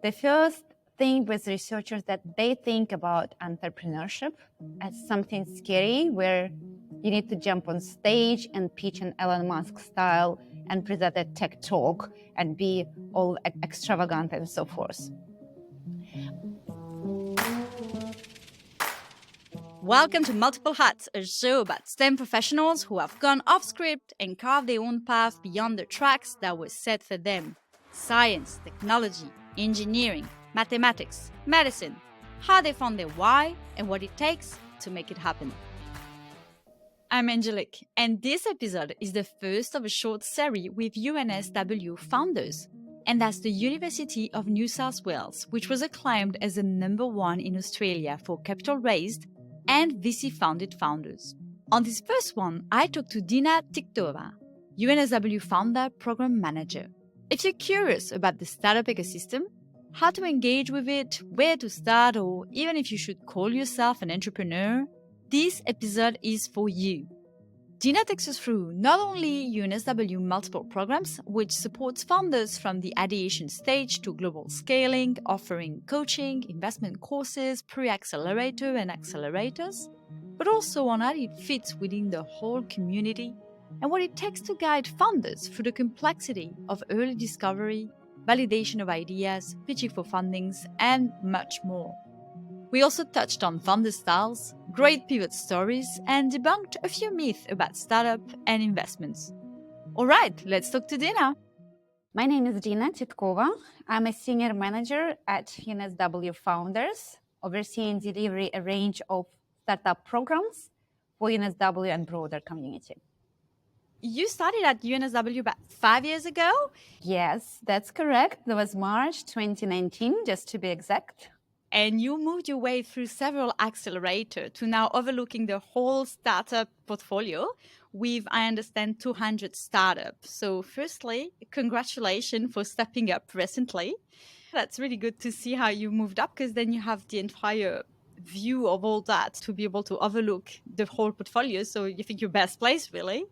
The first thing with researchers that they think about entrepreneurship as something scary where you need to jump on stage and pitch an Elon Musk style and present a tech talk and be all extravagant and so forth. Welcome to Multiple Hats, a show about STEM professionals who have gone off script and carved their own path beyond the tracks that were set for them. Science, technology, engineering, mathematics, medicine, how they found their why and what it takes to make it happen. I'm Angelique, and this episode is the first of a short series with UNSW founders. And that's the University of New South Wales, which was acclaimed as the #1 in Australia for capital raised and VC-funded founders. On this first one, I talked to Dina Titkova, UNSW founder program manager. If you're curious about the startup ecosystem, how to engage with it, where to start, or even if you should call yourself an entrepreneur, this episode is for you. Dina takes us through not only UNSW multiple programs, which supports founders from the ideation stage to global scaling, offering coaching, investment courses, pre-accelerator and accelerators, but also on how it fits within the whole community and what it takes to guide founders through the complexity of early discovery, validation of ideas, pitching for fundings, and much more. We also touched on founder styles, great pivot stories, and debunked a few myths about startup and investments. All right, let's talk to Dina. My name is Dina Titkova. I'm a senior manager at UNSW Founders, overseeing delivery a range of startup programs for UNSW and broader community. You started at UNSW about 5 years ago? Yes, that's correct. That was March 2019, just to be exact. And you moved your way through several accelerators to now overlooking the whole startup portfolio with, I understand, 200 startups. So firstly, congratulations for stepping up recently. That's really good to see how you moved up, because then you have the entire view of all that to be able to overlook the whole portfolio. So you think you're best placed, really.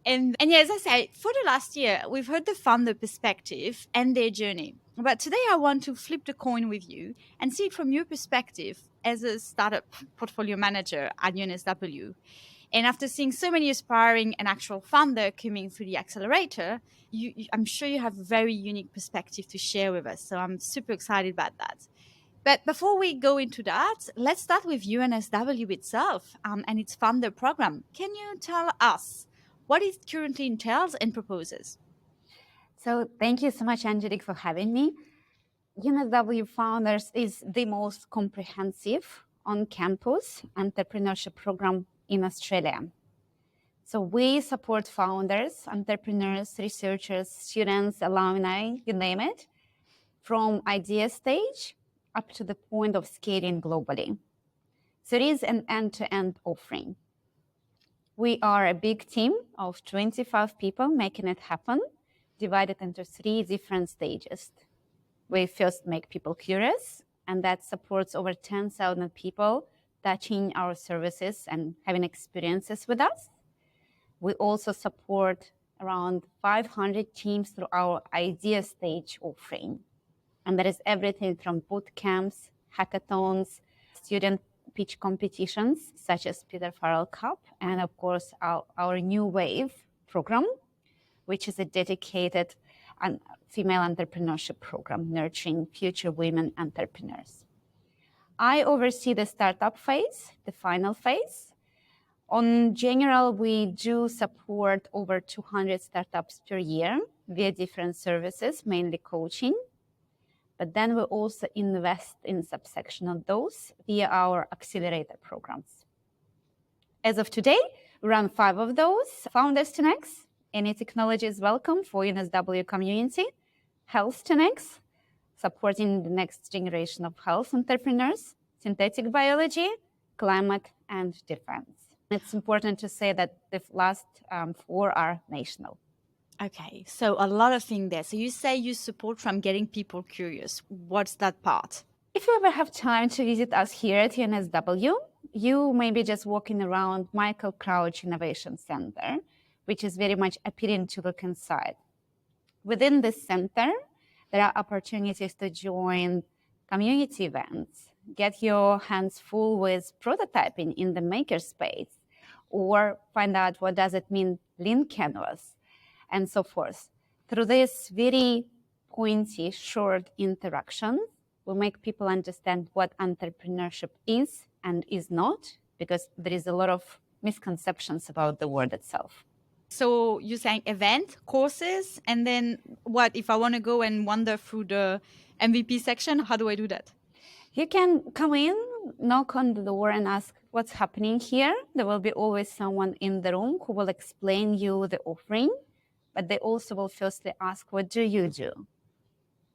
And yeah, as I say, for the last year, we've heard the founder perspective and their journey. But today I want to flip the coin with you and see it from your perspective as a startup portfolio manager at UNSW. And after seeing so many aspiring and actual founder coming through the accelerator, I'm sure you have a very unique perspective to share with us. So I'm super excited about that. But before we go into that, let's start with UNSW itself and its founder program. Can you tell us what it currently entails and proposes? So thank you so much, Angelique, for having me. UNSW Founders is the most comprehensive on-campus entrepreneurship program in Australia. So we support founders, entrepreneurs, researchers, students, alumni, you name it, from idea stage up to the point of scaling globally. So it is an end-to-end offering. We are a big team of 25 people making it happen, divided into 3 different stages. We first make people curious, and that supports over 10,000 people touching our services and having experiences with us. We also support around 500 teams through our idea stage offering. And that is everything from boot camps, hackathons, student pitch competitions, such as Peter Farrell Cup, and of course, our New Wave program, which is a dedicated female entrepreneurship program nurturing future women entrepreneurs. I oversee the startup phase, the final phase. On general, we do support over 200 startups per year via different services, mainly coaching. But then we also invest in subsection of those via our accelerator programs. As of today, we run 5 of those. Founders 10X, any technology is welcome for UNSW community. Health 10X, supporting the next generation of health entrepreneurs. Synthetic biology, climate, and defense. It's important to say that the last 4 are national. Okay, so a lot of things there. So you say you support from getting people curious. What's that part? If you ever have time to visit us here at UNSW, you may be just walking around Michael Crouch Innovation Center, which is very much appealing to look inside. Within this center, There are opportunities to join community events, get your hands full with prototyping in the makerspace, or find out what does it mean lean canvas, and so forth. Through this very pointy, short interaction, we make people understand what entrepreneurship is and is not, because there is a lot of misconceptions about the word itself. So you're saying event, courses, and then what if I want to go and wander through the MVP section? How do I do that? You can come in, knock on the door and ask what's happening here. There will be always someone in the room who will explain you the offering, but they also will firstly ask, what do you do?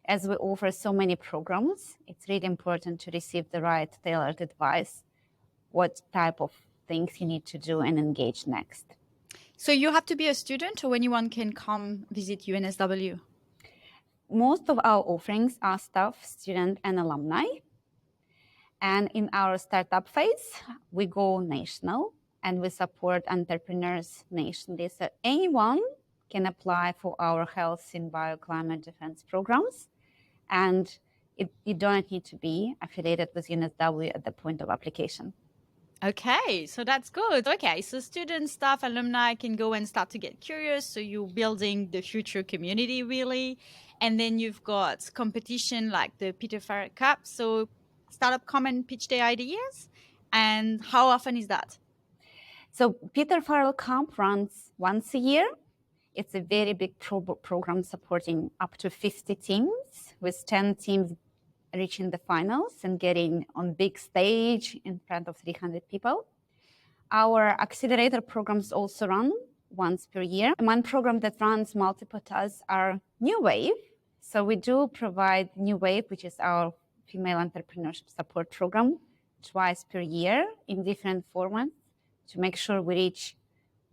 As we offer so many programs, it's really important to receive the right tailored advice, what type of things you need to do and engage next. So you have to be a student, or anyone can come visit UNSW? Most of our offerings are staff, student, and alumni. And in our startup phase, we go national and we support entrepreneurs nationally. So anyone can apply for our health in bioclimate defense programs. And you don't need to be affiliated with UNSW at the point of application. Okay, so that's good. Okay, so students, staff, alumni can go and start to get curious. So you're building the future community, really. And then you've got competition like the Peter Farrell Cup. So startup come and pitch their ideas. And how often is that? So Peter Farrell Cup runs once a year. It's a very big program supporting up to 50 teams, with 10 teams reaching the finals and getting on big stage in front of 300 people. Our accelerator programs also run once per year. One program that runs multiple tasks are New Wave. So we do provide New Wave, which is our female entrepreneurship support program, twice per year in different formats to make sure we reach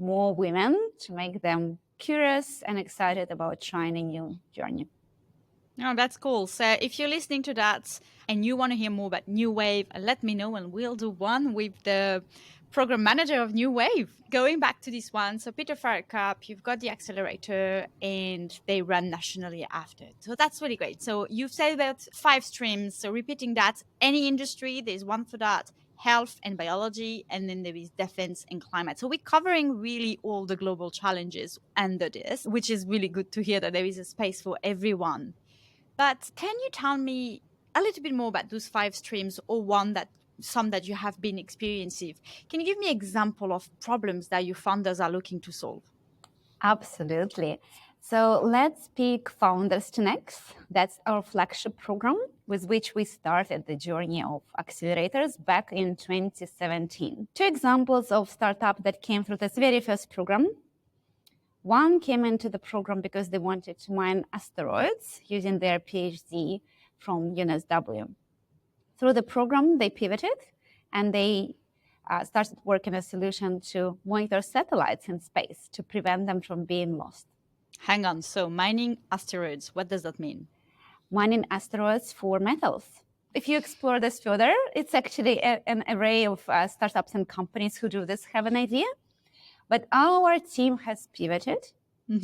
more women, to make them curious and excited about trying a new journey. Oh, that's cool. So if you're listening to that and you want to hear more about New Wave, let me know and we'll do one with the program manager of New Wave. Going back to this one, so Peter Farrell Cup, you've got the accelerator and they run nationally after. So that's really great. So you've said about 5 streams. So repeating that, any industry, there's one for that. Health and biology, and then there is defense and climate. So we're covering really all the global challenges under this, which is really good to hear that there is a space for everyone. But can you tell me a little bit more about those 5 streams, or some that you have been experiencing? Can you give me an example of problems that your founders are looking to solve? Absolutely. So let's pick Founders to Next. That's our flagship program with which we started the journey of accelerators back in 2017. 2 examples of startups that came through this very first program. One came into the program because they wanted to mine asteroids using their PhD from UNSW. Through the program, they pivoted and they started working a solution to monitor satellites in space to prevent them from being lost. Hang on. So mining asteroids, what does that mean? Mining asteroids for metals. If you explore this further, it's actually an array of startups and companies who do this have an idea. But our team has pivoted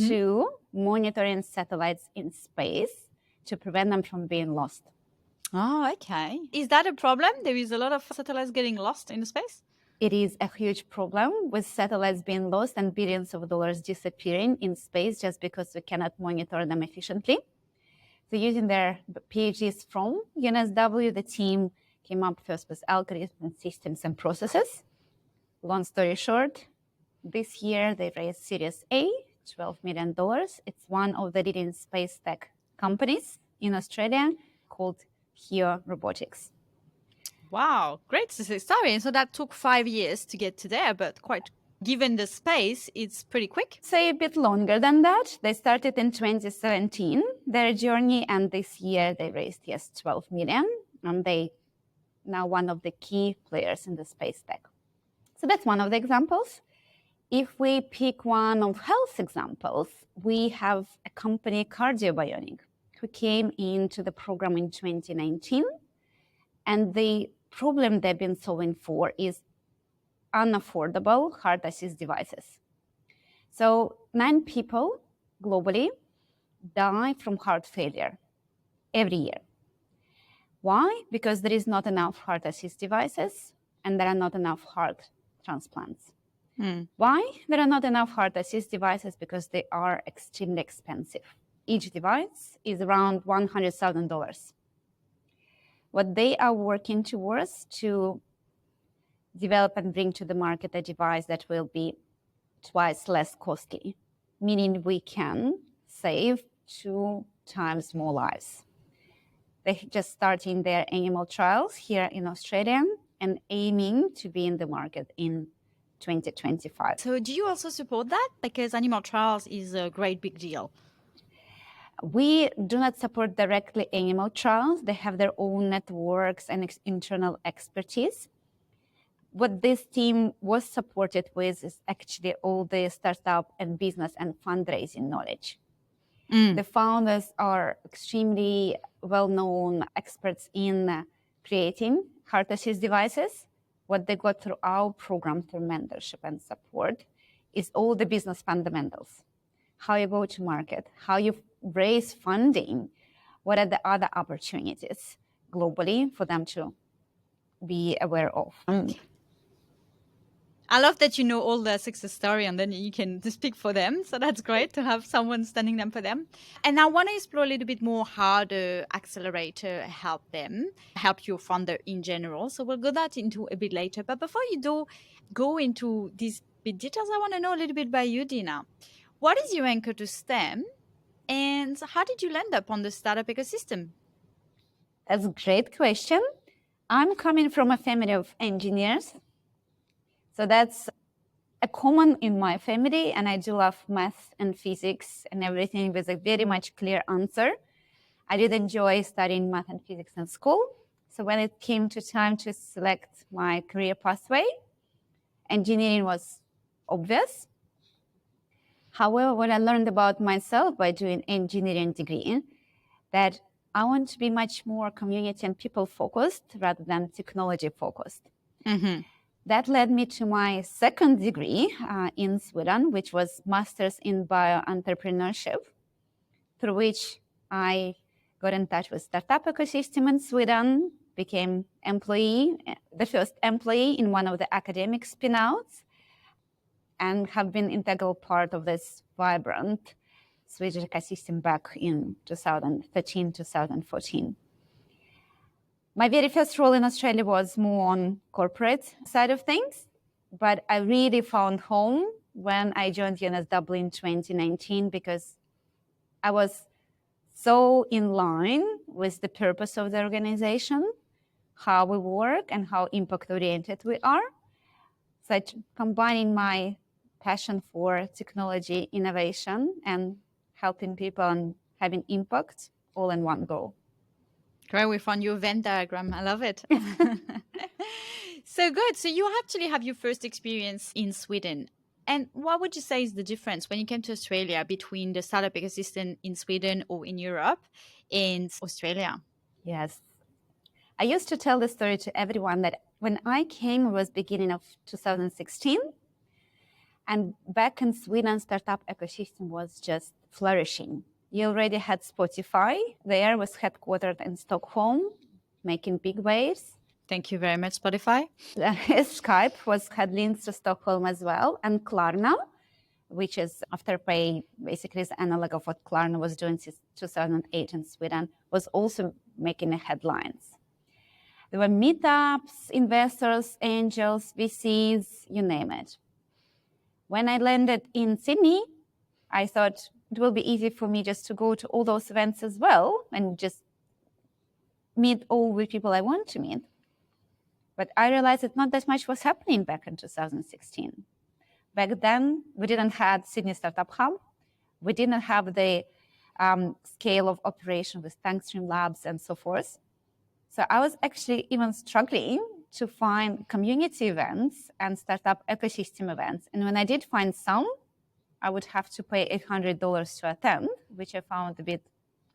to monitoring satellites in space to prevent them from being lost. Oh, okay. Is that a problem? There is a lot of satellites getting lost in space? It is a huge problem with satellites being lost and billions of dollars disappearing in space just because we cannot monitor them efficiently. So using their PhDs from UNSW, the team came up first with algorithms, systems, and processes. Long story short, this year they raised Series A, $12 million. It's one of the leading space tech companies in Australia called Here Robotics. Wow, great success story. So that took 5 years to get to there, but quite given the space, it's pretty quick. Say a bit longer than that. They started in 2017, their journey, and this year they raised, yes, 12 million. And they now one of the key players in the space tech. So that's one of the examples. If we pick one of health examples, we have a company, Cardiobionic, who came into the program in 2019. And the problem they've been solving for is unaffordable heart assist devices. So 9 people globally die from heart failure every year. Why? Because there is not enough heart assist devices and there are not enough heart transplants. Why? There are not enough heart assist devices because they are extremely expensive. Each device is around $100,000. What they are working towards to develop and bring to the market a device that will be twice less costly, meaning we can save 2 times more lives. They're just starting their animal trials here in Australia and aiming to be in the market in 2025. So do you also support that? Because animal trials is a great big deal. We do not support directly animal trials. They have their own networks and internal expertise. What this team was supported with is actually all the startup and business and fundraising knowledge. The founders are extremely well-known experts in creating heart assist devices. What they got through our program, through mentorship and support, is all the business fundamentals. How you go to market, how you raise funding, what are the other opportunities globally for them to be aware of. I love that you know all the success story and then you can speak for them. So that's great to have someone standing them for them. And I want to explore a little bit more how the accelerator helped your founder in general. So we'll go that into a bit later. But before you do go into these big details, I want to know a little bit about you, Dina. What is your anchor to STEM? And how did you land up on the startup ecosystem? That's a great question. I'm coming from a family of engineers. So that's a common in my family, and I do love math and physics and everything with a very much clear answer. I did enjoy studying math and physics in school. So when it came to time to select my career pathway, engineering was obvious. However, what I learned about myself by doing engineering degree, that I want to be much more community and people focused rather than technology focused. That led me to my second degree in Sweden, which was Master's in Bio-Entrepreneurship, through which I got in touch with startup ecosystem in Sweden, became the first employee in one of the academic spin-outs, and have been integral part of this vibrant Swedish ecosystem back in 2013, 2014. My very first role in Australia was more on corporate side of things, but I really found home when I joined UNSW in 2019 because I was so in line with the purpose of the organization, how we work and how impact-oriented we are. So combining my passion for technology, innovation, and helping people and having impact all in one go. Great, we found your Venn diagram. I love it. So good. So you actually have your first experience in Sweden. And what would you say is the difference when you came to Australia between the startup ecosystem in Sweden or in Europe and Australia? Yes. I used to tell the story to everyone that when I came, it was beginning of 2016. And back in Sweden, startup ecosystem was just flourishing. You already had Spotify there, was headquartered in Stockholm, making big waves. Thank you very much, Spotify. Skype had links to Stockholm as well. And Klarna, which is Afterpay, basically is analog of what Klarna was doing since 2008 in Sweden, was also making the headlines. There were meetups, investors, angels, VCs, you name it. When I landed in Sydney, I thought it will be easy for me just to go to all those events as well and just meet all the people I want to meet. But I realized that not that much was happening back in 2016. Back then, we didn't have Sydney Startup Hub. We didn't have the scale of operation with Tankstream Labs and so forth. So I was actually even struggling to find community events and startup ecosystem events. And when I did find some, I would have to pay $800 to attend, which I found a bit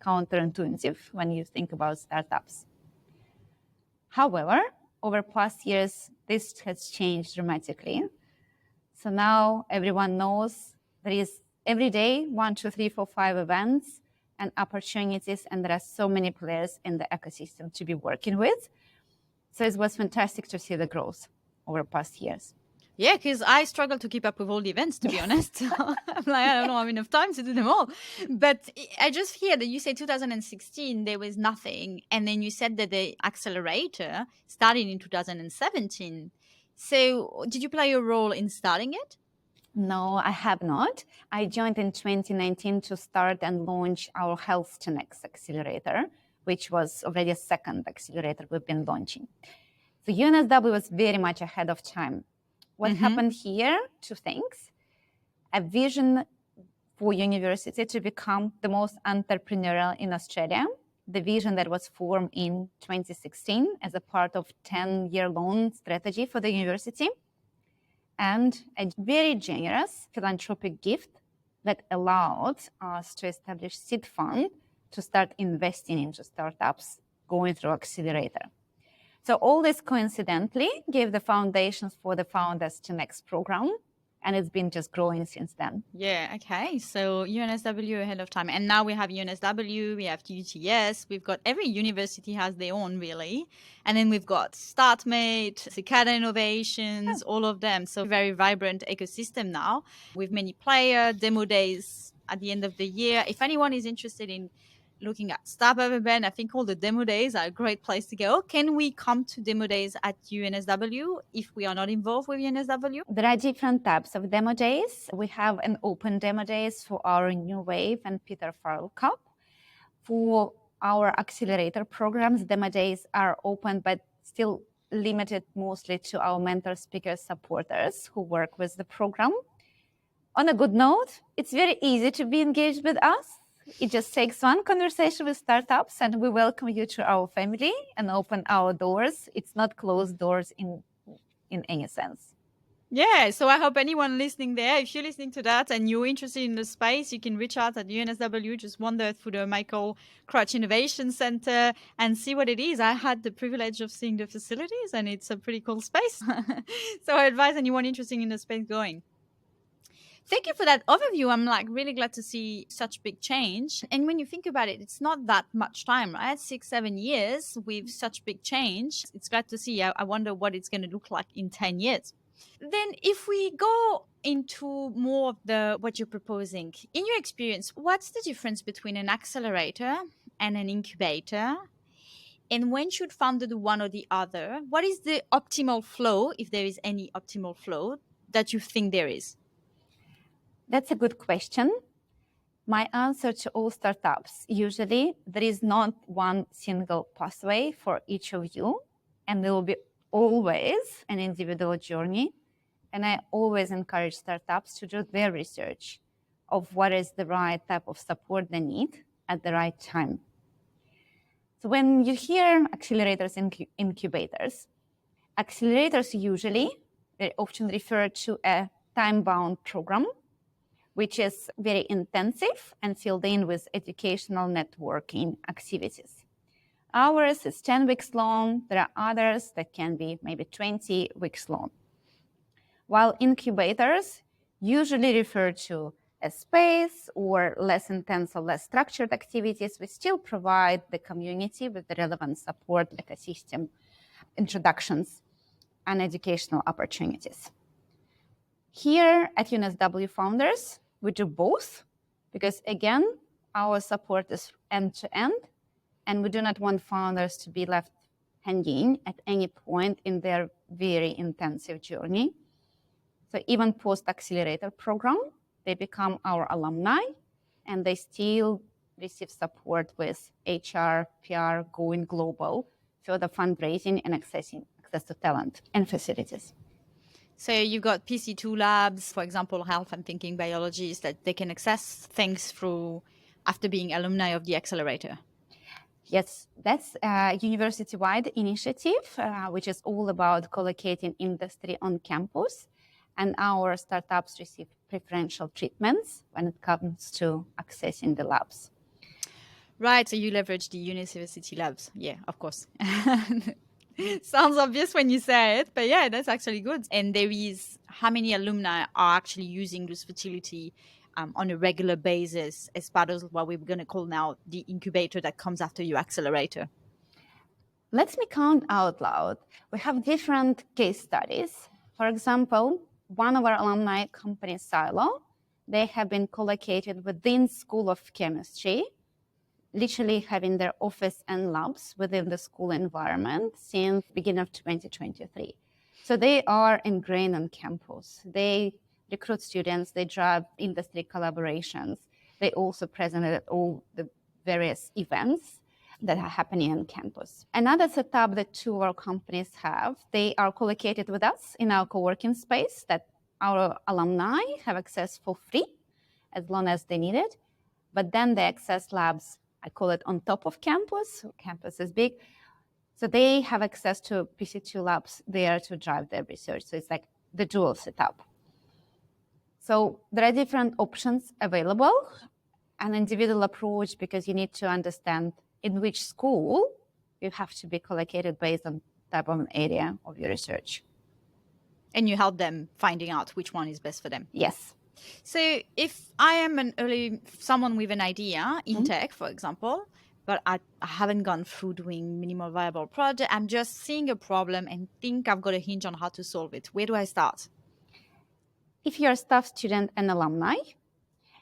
counterintuitive when you think about startups. However, over past years, this has changed dramatically. So now everyone knows there is every day 1, 2, 3, 4, 5 events, and opportunities, and there are so many players in the ecosystem to be working with. So it was fantastic to see the growth over past years. Yeah, because I struggle to keep up with all the events, to be honest. So I'm like, I don't have enough time to do them all. But I just hear that you say 2016, there was nothing. And then you said that the accelerator started in 2017. So did you play a role in starting it? No, I have not. I joined in 2019 to start and launch our Health to Next accelerator, which was already a second accelerator we've been launching. So UNSW was very much ahead of time. What happened here? Two things. A vision for university to become the most entrepreneurial in Australia. The vision that was formed in 2016 as a part of 10-year-long strategy for the university. And a very generous philanthropic gift that allowed us to establish seed fund to start investing into startups going through accelerator. So all this coincidentally gave the foundations for the Founders to Next program, and it's been just growing since then. Yeah, okay. So UNSW ahead of time. And now we have UNSW, we have UTS, we've got every university has their own really. And then we've got StartMate, Cicada Innovations, all of them. So very vibrant ecosystem now with many players, demo days at the end of the year. If anyone is interested in looking at startup event, I think all the demo days are a great place to go. Can we come to demo days at UNSW if we are not involved with UNSW? There are different types of demo days. We have an open demo days for our New Wave and Peter Farrell Cup. For our accelerator programs, demo days are open, but still limited mostly to our mentor speakers, supporters who work with the program. On a good note, it's very easy to be engaged with us. It just takes one conversation with startups and we welcome you to our family and open our doors. It's not closed doors in any sense. Yeah, so I hope anyone listening there, if you're listening to that and you're interested in the space, you can reach out at UNSW, just wander through the Michael Crutch Innovation Center and see what it is. I had the privilege of seeing the facilities and it's a pretty cool space. So I advise anyone interested in the space going. Thank you for that overview. I'm really glad to see such big change. And when you think about it, it's not that much time, right? 6-7 years with such big change. It's glad to see. I wonder what it's going to look like in 10 years. Then if we go into more of what you're proposing, in your experience, what's the difference between an accelerator and an incubator? And when should founder do one or the other? What is the optimal flow, if there is any optimal flow, that you think there is? That's a good question. My answer to all startups, usually there is not one single pathway for each of you, and there will be always an individual journey. And I always encourage startups to do their research of what is the right type of support they need at the right time. So when you hear accelerators and incubators usually very often refer to a time-bound program, which is very intensive and filled in with educational networking activities. Ours is 10 weeks long. There are others that can be maybe 20 weeks long. While incubators usually refer to a space or less intense or less structured activities, we still provide the community with the relevant support, ecosystem, introductions, and educational opportunities. Here at UNSW Founders, we do both because, again, our support is end-to-end, and we do not want founders to be left hanging at any point in their very intensive journey. So even post-accelerator program, they become our alumni, and they still receive support with HR, PR, going global, further fundraising, and access to talent and facilities. So you've got PC2 labs, for example, health and thinking biologists that they can access things through after being alumni of the accelerator. Yes, that's a university-wide initiative, which is all about co-locating industry on campus. And our startups receive preferential treatments when it comes to accessing the labs. Right, so you leverage the university labs. Yeah, of course. Sounds obvious when you say it, but yeah, that's actually good. And there is, how many alumni are actually using this facility on a regular basis as part of what we're going to call now the incubator that comes after your accelerator? Let me count out loud. We have different case studies. For example, one of our alumni company, Silo, they have been co-located within School of Chemistry, literally having their office and labs within the school environment since beginning of 2023. So they are ingrained on campus. They recruit students, they drive industry collaborations. They also present at all the various events that are happening on campus. Another setup that two of our companies have, they are co-located with us in our co-working space that our alumni have access for free as long as they need it. But then they access labs, I call it on top of campus. Campus is big. So they have access to PC2 labs there to drive their research. So it's like the dual setup. So there are different options available, an individual approach, because you need to understand in which school you have to be co-located based on type of an area of your research. And you help them finding out which one is best for them. Yes. So if I am someone with an idea in tech, for example, but I haven't gone through doing minimal viable project, I'm just seeing a problem and think I've got a hinge on how to solve it. Where do I start? If you're a staff, student, and alumni,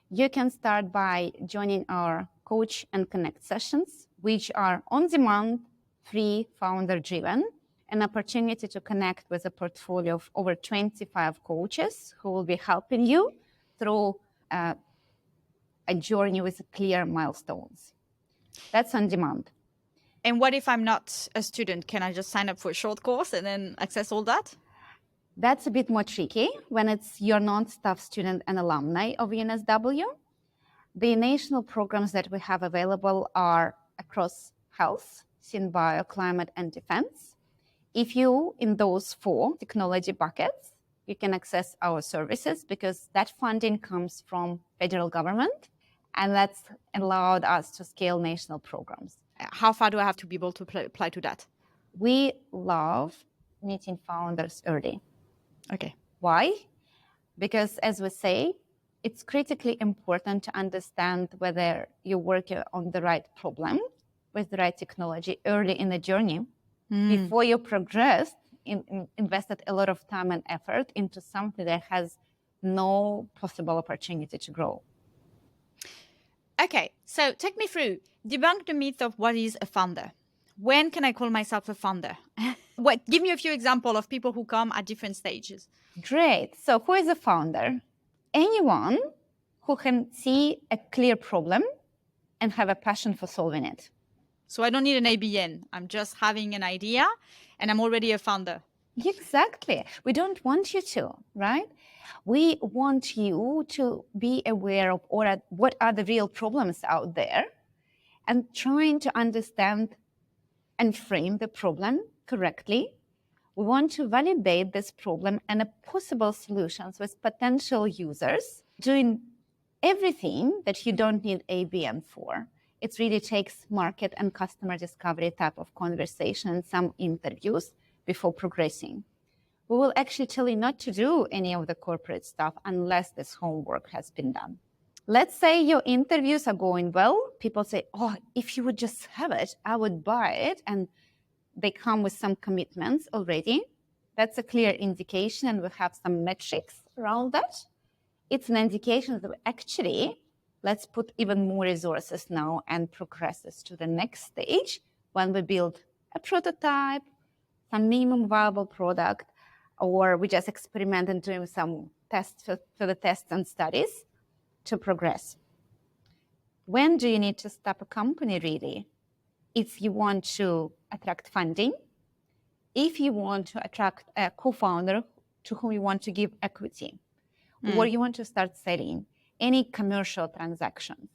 you can start by joining our Coach and Connect sessions, which are on-demand, free, founder-driven, an opportunity to connect with a portfolio of over 25 coaches who will be helping you through a journey with clear milestones. That's on demand. And what if I'm not a student? Can I just sign up for a short course and then access all that? That's a bit more tricky when you're not staff, student, and alumni of UNSW. The national programs that we have available are across health, SynBio, climate, and defense. If you in those 4 technology buckets, you can access our services because that funding comes from federal government, and that's allowed us to scale national programs. How far do I have to be able to apply to that? We love meeting founders early. Okay. Why? Because as we say, it's critically important to understand whether you're working on the right problem with the right technology early in the journey before you progress, invested a lot of time and effort into something that has no possible opportunity to grow. Okay, so take me through. Debunk the myth of what is a founder. When can I call myself a founder? Give me a few examples of people who come at different stages. Great. So who is a founder? Anyone who can see a clear problem and have a passion for solving it. So I don't need an ABN. I'm just having an idea and I'm already a founder. Exactly. We don't want you to, right? We want you to be aware of what are the real problems out there and trying to understand and frame the problem correctly. We want to validate this problem and possible solutions with potential users, doing everything that you don't need ABN for. It really takes market and customer discovery type of conversation and some interviews before progressing. We will actually tell you not to do any of the corporate stuff unless this homework has been done. Let's say your interviews are going well. People say, oh, if you would just have it, I would buy it. And they come with some commitments already. That's a clear indication, and we have some metrics around that. It's an indication that actually, let's put even more resources now and progress this to the next stage when we build a prototype, some minimum viable product, or we just experiment and doing some tests for the tests and studies to progress. When do you need to stop a company, really? If you want to attract funding, if you want to attract a co-founder to whom you want to give equity, or you want to start selling any commercial transactions.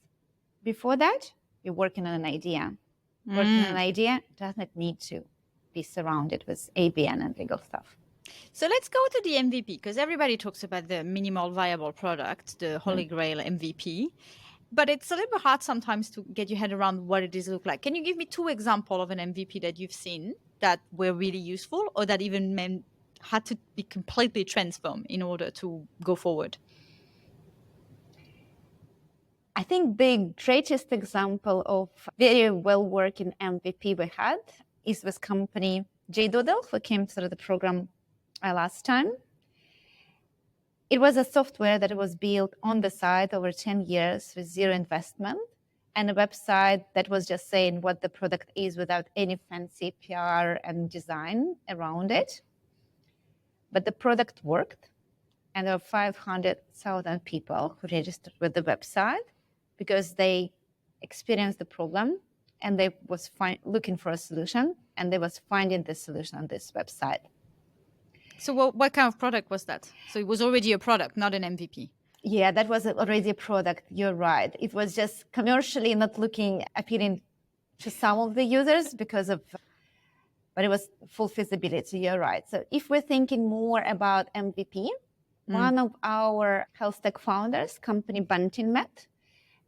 Before that, you're working on an idea. Working on an idea doesn't need to be surrounded with ABN and legal stuff. So let's go to the MVP, because everybody talks about the minimal viable product, the Holy Grail MVP. But it's a little bit hard sometimes to get your head around what it is look like. Can you give me 2 examples of an MVP that you've seen that were really useful or that even had to be completely transformed in order to go forward? I think the greatest example of very well working MVP we had is with company JDoodle, who came through the program last time. It was a software that was built on the side over 10 years with zero investment, and a website that was just saying what the product is without any fancy PR and design around it. But the product worked, and there were 500,000 people who registered with the website because they experienced the problem and they was looking for a solution, and they was finding the solution on this website. So what kind of product was that? So it was already a product, not an MVP. Yeah, that was already a product. You're right. It was just commercially not appealing to some of the users but it was full feasibility. You're right. So if we're thinking more about MVP, one of our health tech founders, company Bunting Met,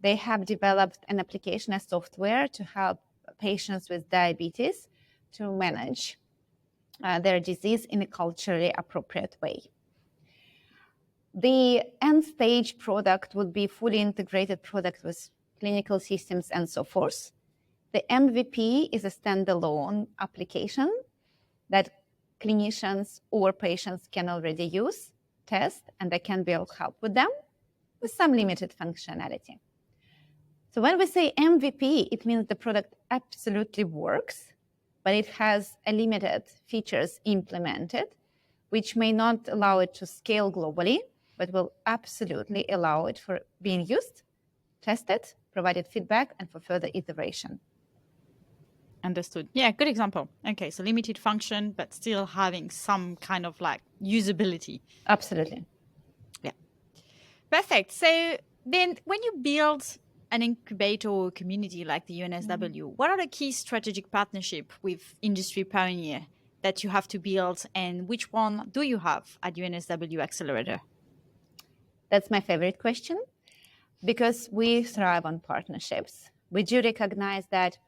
they have developed an application, a software to help patients with diabetes to manage their disease in a culturally appropriate way. The end stage product would be fully integrated product with clinical systems and so forth. The MVP is a standalone application that clinicians or patients can already use, test, and they can build help with them with some limited functionality. So when we say MVP, it means the product absolutely works, but it has a limited features implemented, which may not allow it to scale globally, but will absolutely allow it for being used, tested, provided feedback, and for further iteration. Understood. Yeah, good example. Okay, so limited function, but still having some kind of like usability. Absolutely. Yeah. Perfect. So then when you build an incubator or community like the UNSW, what are the key strategic partnership with industry pioneer that you have to build, and which one do you have at UNSW Accelerator? That's my favorite question, because we thrive on partnerships. We do recognize that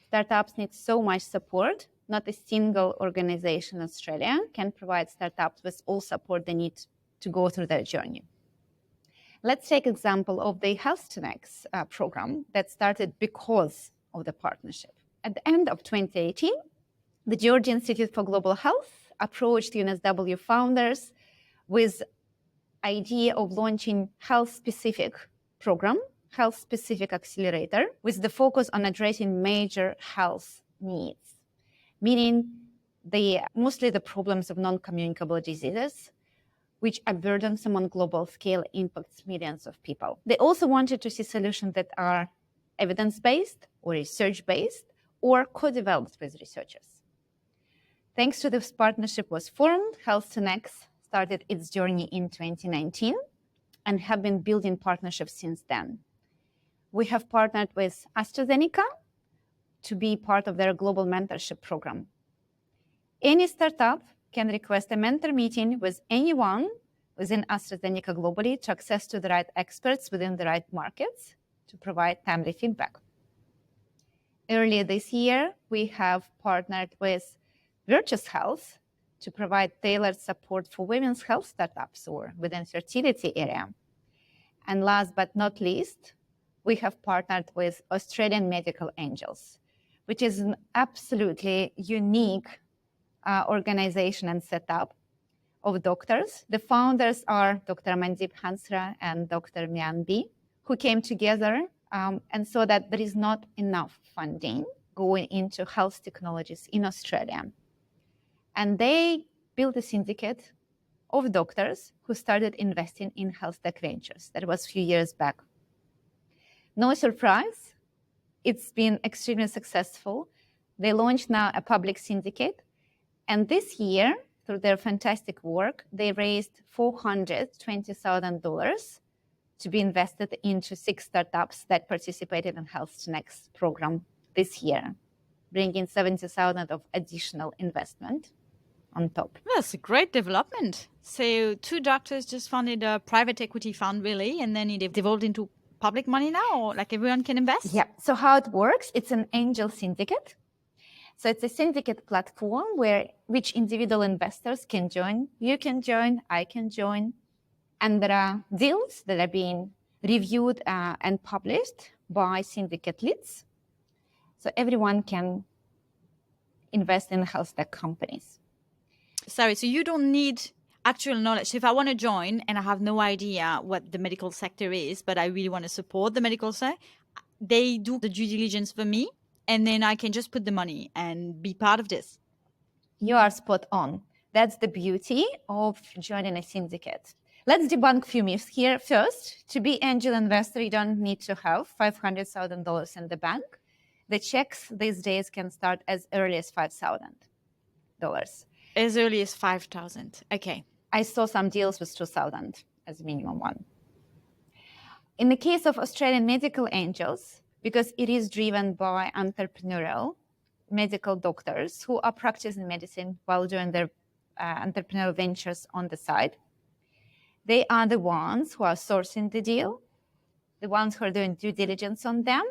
startups need so much support. Not a single organization in Australia can provide startups with all support they need to go through their journey. Let's take example of the Health Connects program that started because of the partnership. At the end of 2018, the Georgia Institute for Global Health approached UNSW founders with idea of launching health-specific program, health-specific accelerator, with the focus on addressing major health needs, meaning mostly the problems of non-communicable diseases, which are burdensome on global scale, impacts millions of people. They also wanted to see solutions that are evidence-based or research-based or co-developed with researchers. Thanks to this partnership was formed, Health Connects started its journey in 2019 and have been building partnerships since then. We have partnered with AstraZeneca to be part of their global mentorship program. Any startup can request a mentor meeting with anyone within AstraZeneca globally to access to the right experts within the right markets to provide timely feedback. Earlier this year, we have partnered with Virtuous Health to provide tailored support for women's health startups or within fertility area. And last but not least, we have partnered with Australian Medical Angels, which is an absolutely unique organization and setup of doctors. The founders are Dr. Mandeep Hansra and Dr. Mian B, who came together and saw that there is not enough funding going into health technologies in Australia. And they built a syndicate of doctors who started investing in health tech ventures. That was a few years back. No surprise, it's been extremely successful. They launched now a public syndicate. And this year, through their fantastic work, they raised $420,000 to be invested into 6 startups that participated in Health Connects program this year, bringing $70,000 of additional investment on top. That's a great development. So 2 doctors just founded a private equity fund, really, and then it evolved into public money now, or like everyone can invest? Yeah. So how it works, it's an angel syndicate. So it's a syndicate platform which individual investors can join. You can join, I can join. And there are deals that are being reviewed and published by syndicate leads. So everyone can invest in health tech companies. Sorry, so you don't need actual knowledge. So if I want to join and I have no idea what the medical sector is, but I really want to support the medical sector, they do the due diligence for me, and then I can just put the money and be part of this. You are spot on. That's the beauty of joining a syndicate. Let's debunk a few myths here. First, to be angel investor, you don't need to have $500,000 in the bank. The checks these days can start as early as $5,000. As early as 5,000. Okay. I saw some deals with 2,000 as minimum one. In the case of Australian medical angels, because it is driven by entrepreneurial medical doctors who are practicing medicine while doing their entrepreneurial ventures on the side, they are the ones who are sourcing the deal, the ones who are doing due diligence on them,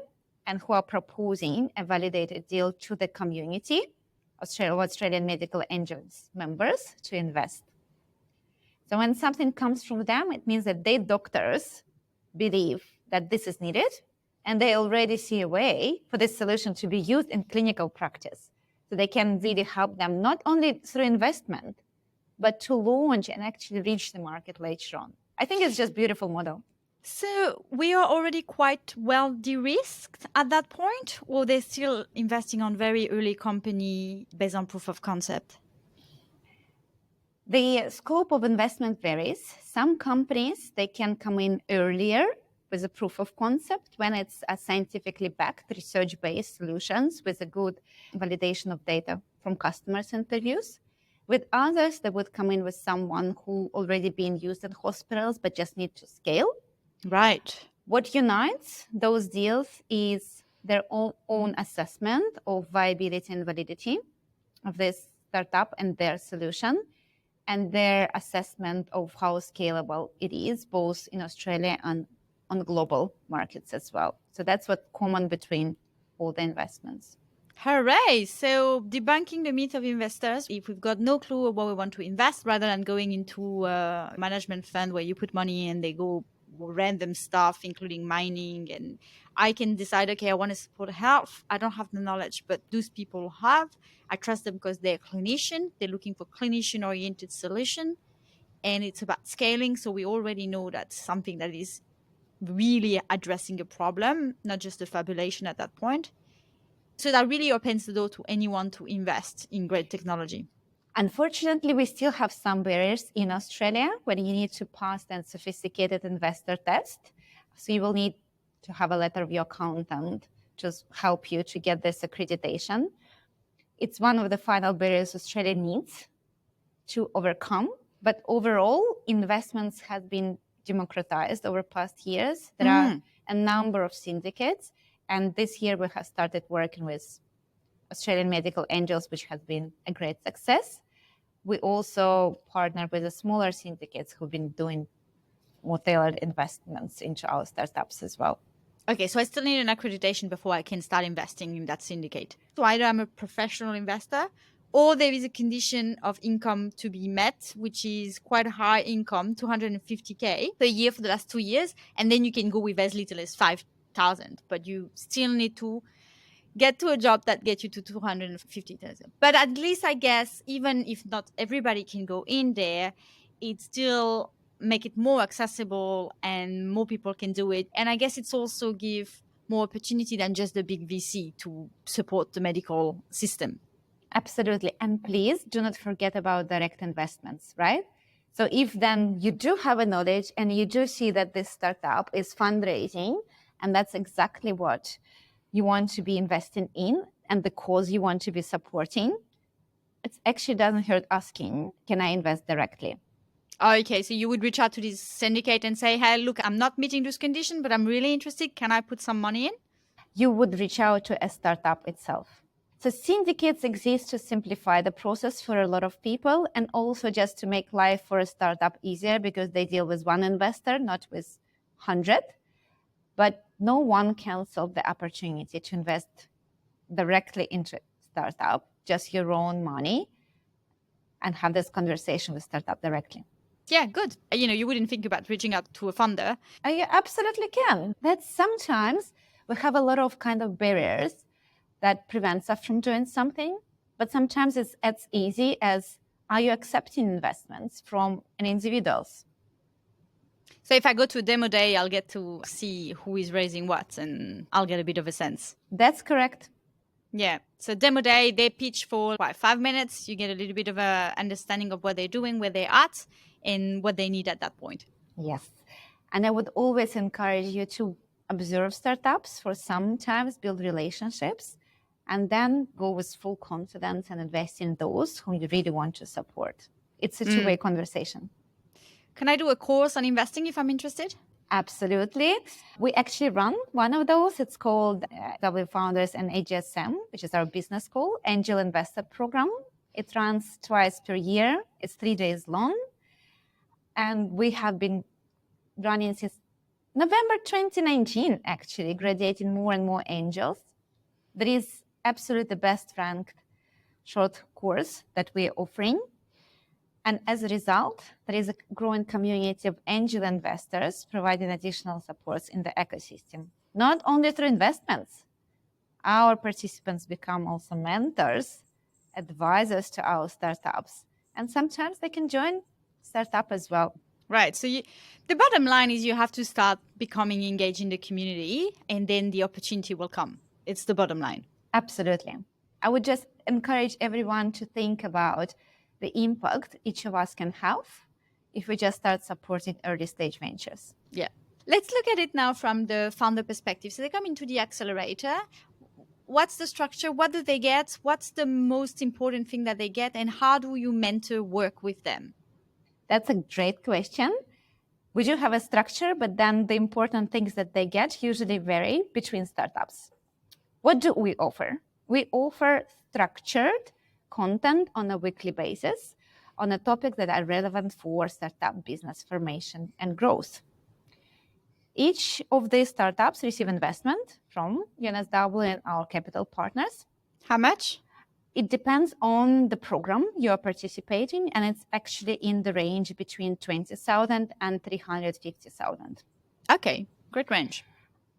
and who are proposing a validated deal to the community, Australian medical angels members, to invest. So when something comes from them, it means that their doctors believe that this is needed, and they already see a way for this solution to be used in clinical practice. So they can really help them not only through investment, but to launch and actually reach the market later on. I think it's just a beautiful model. So we are already quite well de-risked at that point, or they're still investing on very early company based on proof of concept? The scope of investment varies. Some companies, they can come in earlier with a proof of concept when it's a scientifically backed, research-based solutions with a good validation of data from customers' interviews. With others, they would come in with someone who already been used in hospitals but just need to scale. Right. What unites those deals is their own assessment of viability and validity of this startup and their solution, and their assessment of how scalable it is, both in Australia and on global markets as well. So that's what's common between all the investments. Hooray! So debunking the myth of investors, if we've got no clue of what we want to invest, rather than going into a management fund where you put money and they go random stuff, including mining, and I can decide, okay, I want to support health. I don't have the knowledge, but those people have. I trust them because they're clinician. They're looking for clinician-oriented solution, and it's about scaling. So we already know that's something that is really addressing a problem, not just a fabulation at that point. So that really opens the door to anyone to invest in great technology. Unfortunately, we still have some barriers in Australia where you need to pass a sophisticated investor test. So you will need to have a letter of your accountant to help you to get this accreditation. It's one of the final barriers Australia needs to overcome. But overall, investments have been democratized over past years. There are a number of syndicates. And this year we have started working with Australian Medical Angels, which has been a great success. We also partner with the smaller syndicates who've been doing more tailored investments into our startups as well. Okay, so I still need an accreditation before I can start investing in that syndicate. So either I'm a professional investor or there is a condition of income to be met, which is quite a high income, 250K per year for the last 2 years. And then you can go with as little as 5,000, but you still need to get to a job that gets you to 250,000. But at least I guess, even if not everybody can go in there, it still make it more accessible and more people can do it. And I guess it's also give more opportunity than just the big VC to support the medical system. Absolutely. And please do not forget about direct investments, right? So if then you do have a knowledge and you do see that this startup is fundraising, and that's exactly what you want to be investing in and the cause you want to be supporting, it actually doesn't hurt asking, can I invest directly? Okay, so you would reach out to this syndicate and say, hey, look, I'm not meeting this condition, but I'm really interested. Can I put some money in? You would reach out to a startup itself. So syndicates exist to simplify the process for a lot of people and also just to make life for a startup easier because they deal with one investor, not with 100. But no one can solve the opportunity to invest directly into a startup, just your own money, and have this conversation with startup directly. Yeah, good. You wouldn't think about reaching out to a funder. You absolutely can. That sometimes we have a lot of kind of barriers that prevents us from doing something, but sometimes it's as easy as, are you accepting investments from an individuals? So if I go to a demo day, I'll get to see who is raising what, and I'll get a bit of a sense. That's correct. Yeah. So demo day, they pitch for 5 minutes. You get a little bit of a understanding of what they're doing, where they're at, and what they need at that point. Yes. And I would always encourage you to observe startups for sometimes build relationships, and then go with full confidence and invest in those whom you really want to support. It's a two-way conversation. Can I do a course on investing if I'm interested? Absolutely. We actually run one of those. It's called W Founders and AGSM, which is our business school, Angel Investor Program. It runs twice per year. It's 3 days long. And we have been running since November 2019, actually, graduating more and more angels. There is absolutely the best ranked short course that we're offering. And as a result, there is a growing community of angel investors providing additional supports in the ecosystem, not only through investments. Our participants become also mentors, advisors to our startups, and sometimes they can join startup as well. Right. So the bottom line is you have to start becoming engaged in the community, and then the opportunity will come. It's the bottom line. Absolutely. I would just encourage everyone to think about the impact each of us can have if we just start supporting early stage ventures. Yeah. Let's look at it now from the founder perspective. So they come into the accelerator. What's the structure? What do they get? What's the most important thing that they get? And how do you mentor work with them? That's a great question. We do have a structure, but then the important things that they get usually vary between startups. What do we offer? We offer structured content on a weekly basis on a topic that are relevant for startup business formation and growth. Each of these startups receive investment from UNSW and our capital partners. How much? It depends on the program you are participating, and it's actually in the range between 20,000 and 350,000. Okay, great range.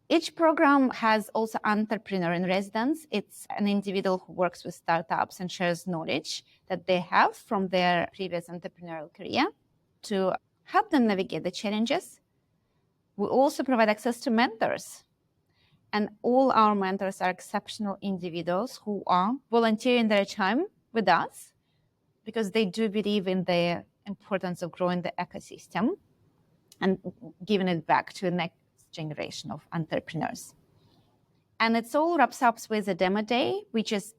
Each program has also entrepreneur in residence. It's an individual who works with startups and shares knowledge that they have from their previous entrepreneurial career to help them navigate the challenges. We also provide access to mentors. And all our mentors are exceptional individuals who are volunteering their time with us because they do believe in the importance of growing the ecosystem and giving it back to the next generation of entrepreneurs. And it's all wraps up with a demo day, which is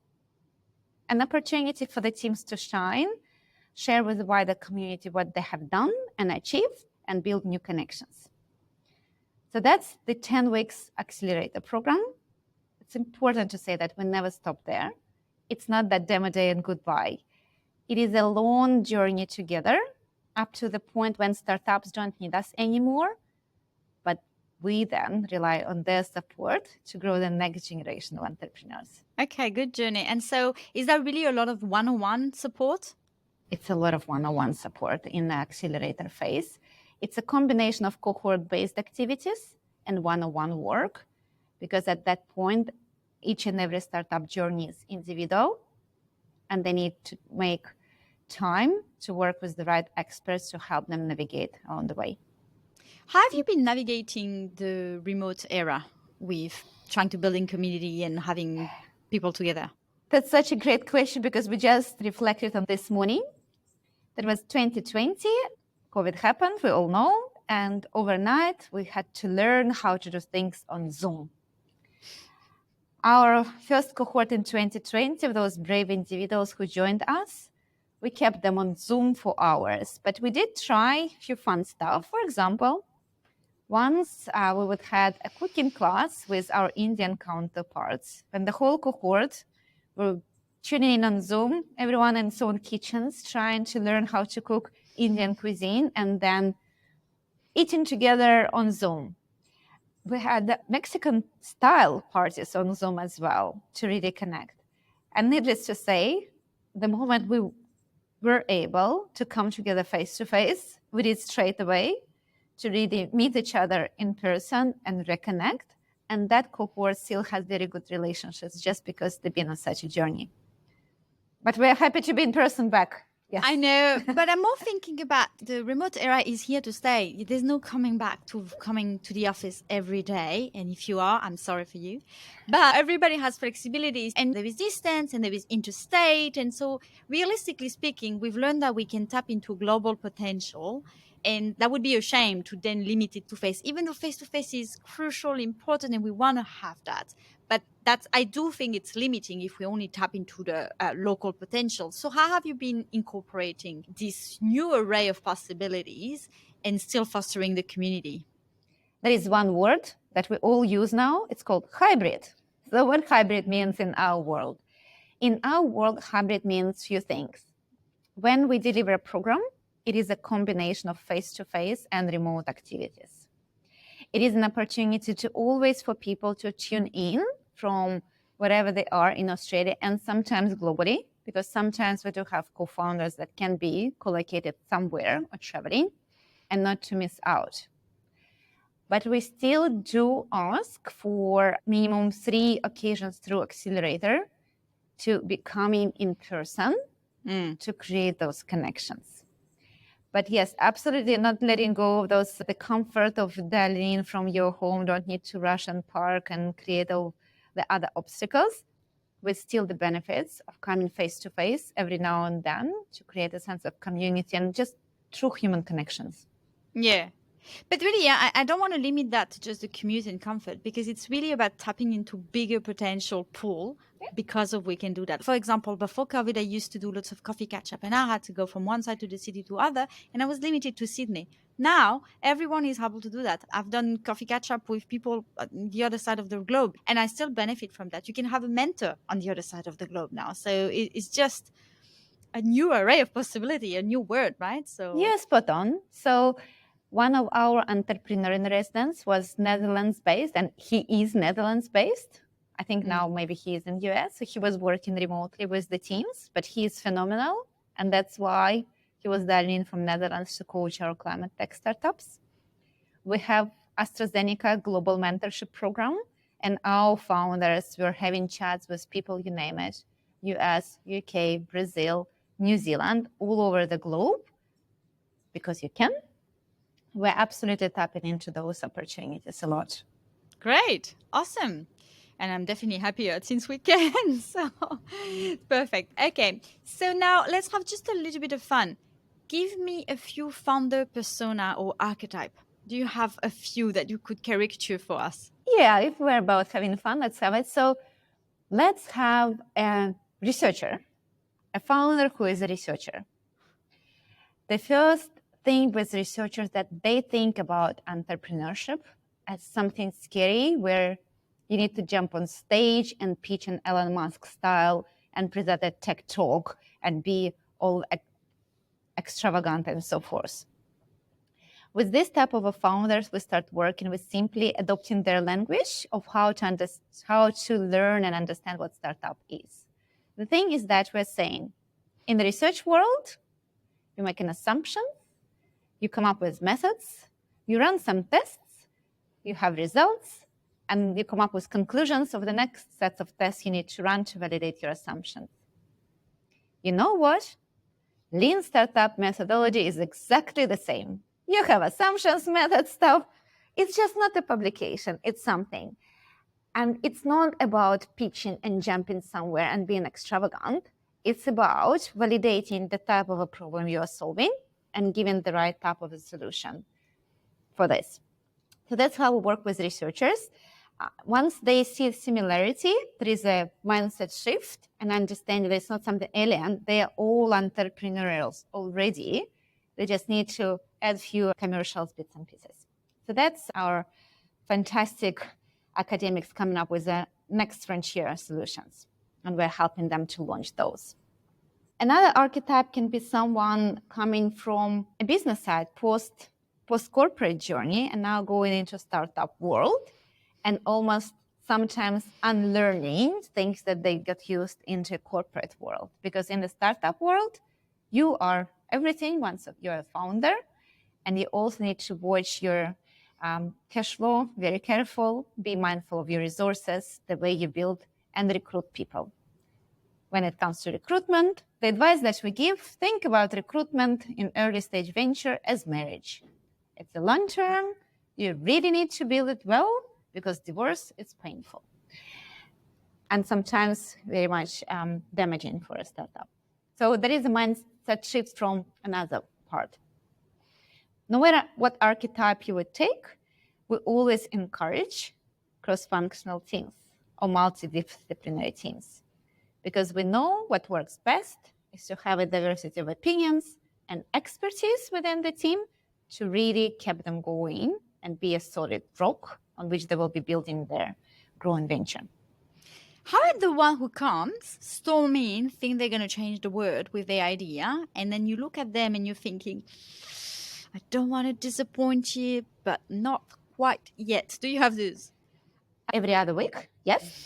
an opportunity for the teams to shine, share with the wider community what they have done and achieved, and build new connections. So that's the 10 weeks accelerator program. It's important to say that we never stop there. It's not that demo day and goodbye. It is a long journey together up to the point when startups don't need us anymore, but we then rely on their support to grow the next generation of entrepreneurs. Okay, good journey. And so is there really a lot of one-on-one support? It's a lot of one-on-one support in the accelerator phase. It's a combination of cohort-based activities and one-on-one work, because at that point, each and every startup journey is individual, and they need to make time to work with the right experts to help them navigate on the way. How have you been navigating the remote era with trying to build in community and having people together? That's such a great question because we just reflected on this morning. That was 2020. COVID happened, we all know, and overnight we had to learn how to do things on Zoom. Our first cohort in 2020 of those brave individuals who joined us, we kept them on Zoom for hours, but we did try a few fun stuff. For example, once we would have a cooking class with our Indian counterparts, and the whole cohort were tuning in on Zoom, everyone in their own kitchens, trying to learn how to cook Indian cuisine and then eating together on Zoom. We had Mexican style parties on Zoom as well to really connect. And needless to say, the moment we were able to come together face to face, we did straight away to really meet each other in person and reconnect. And that cohort still has very good relationships just because they've been on such a journey. But we're happy to be in person back. Yes. I know, but I'm more thinking about the remote era is here to stay. There's no coming back to coming to the office every day. And if you are, I'm sorry for you. But everybody has flexibilities, and there is distance and there is interstate. And so realistically speaking, we've learned that we can tap into global potential. And that would be a shame to then limit it to face, even though face-to-face is crucial, important, and we want to have that. But I do think it's limiting if we only tap into the local potential. So how have you been incorporating this new array of possibilities and still fostering the community? There is one word that we all use now. It's called hybrid. So what hybrid means in our world? In our world, hybrid means few things. When we deliver a program, it is a combination of face-to-face and remote activities. It is an opportunity to always for people to tune in from wherever they are in Australia and sometimes globally, because sometimes we do have co-founders that can be co-located somewhere or traveling, and not to miss out. But we still do ask for minimum 3 occasions through accelerator to be coming in person to create those connections. But yes, absolutely not letting go of the comfort of dialing in from your home, don't need to rush and park and create all the other obstacles, with still the benefits of coming face to face every now and then to create a sense of community and just true human connections. Yeah. But really, I don't want to limit that to just the commute and comfort, because it's really about tapping into bigger potential pool because of we can do that. For example, before COVID, I used to do lots of coffee catch up, and I had to go from one side of the city to other, and I was limited to Sydney. Now, everyone is able to do that. I've done coffee catch up with people on the other side of the globe, and I still benefit from that. You can have a mentor on the other side of the globe now. So it's just a new array of possibility, a new word, right? So yeah, spot on. So one of our entrepreneur in residence was Netherlands-based, and he is Netherlands-based. I think now maybe he is in the US. So he was working remotely with the teams, but he is phenomenal. And that's why he was dialing in from Netherlands to coach our climate tech startups. We have AstraZeneca Global Mentorship Program, and our founders were having chats with people, you name it, US, UK, Brazil, New Zealand, all over the globe, because you can. We're absolutely tapping into those opportunities a lot. Great. Awesome. And I'm definitely happier since we can. So perfect. Okay. So now let's have just a little bit of fun. Give me a few founder persona or archetype. Do you have a few that you could caricature for us? Yeah, if we're about having fun, let's have it. So let's have a researcher, a founder who is a researcher. The first thing with researchers that they think about entrepreneurship as something scary, where you need to jump on stage and pitch an Elon Musk style and present a tech talk and be all extravagant and so forth. With this type of founders, we start working with simply adopting their language of how to learn and understand what startup is. The thing is that we're saying, in the research world, you make an assumption, you come up with methods, you run some tests, you have results, and you come up with conclusions of the next sets of tests you need to run to validate your assumptions. You know what? Lean startup methodology is exactly the same. You have assumptions, method stuff. It's just not a publication. It's something. And it's not about pitching and jumping somewhere and being extravagant. It's about validating the type of a problem you are solving and giving the right type of a solution for this. So that's how we work with researchers. Once they see similarity, there is a mindset shift and understanding that it's not something alien. They are all entrepreneurials already. They just need to add few commercial bits and pieces. So that's our fantastic academics coming up with the next frontier solutions, and we're helping them to launch those. Another archetype can be someone coming from a business side, post-corporate journey, and now going into startup world, and almost sometimes unlearning things that they got used into corporate world. Because in the startup world, You are everything once you're a founder, and you also need to watch your cash flow, very careful, be mindful of your resources, the way you build and recruit people. When it comes to recruitment, the advice that we give, think about recruitment in early stage venture as marriage. It's a long term. You really need to build it well because divorce is painful and sometimes very much damaging for a startup. So there is a mindset shift from another part. No matter what archetype you would take, we always encourage cross-functional teams or multidisciplinary teams because we know what works best is to have a diversity of opinions and expertise within the team to really keep them going and be a solid rock on which they will be building their growing venture. How did the one who comes storm in, think they're going to change the world with their idea, and then you look at them and you're thinking, I don't want to disappoint you, but not quite yet. Do you have this? Every other week, yes.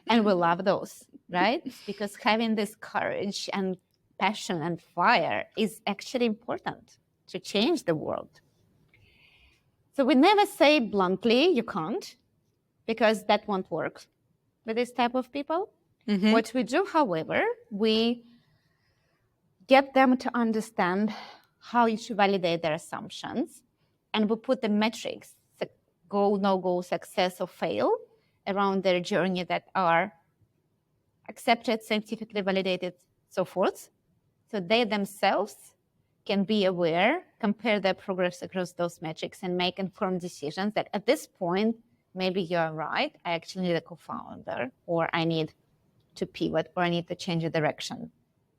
And we love those, right? Because having this courage and passion and fire is actually important to change the world. So we never say bluntly, you can't, because that won't work with this type of people. Mm-hmm. What we do, however, we get them to understand how you should validate their assumptions, and we put the metrics, go, no go, success or fail, around their journey that are accepted, scientifically validated, so forth. So they themselves can be aware, compare their progress across those metrics and make informed decisions that at this point, maybe you're right, I actually need a co-founder, or I need to pivot, or I need to change the direction.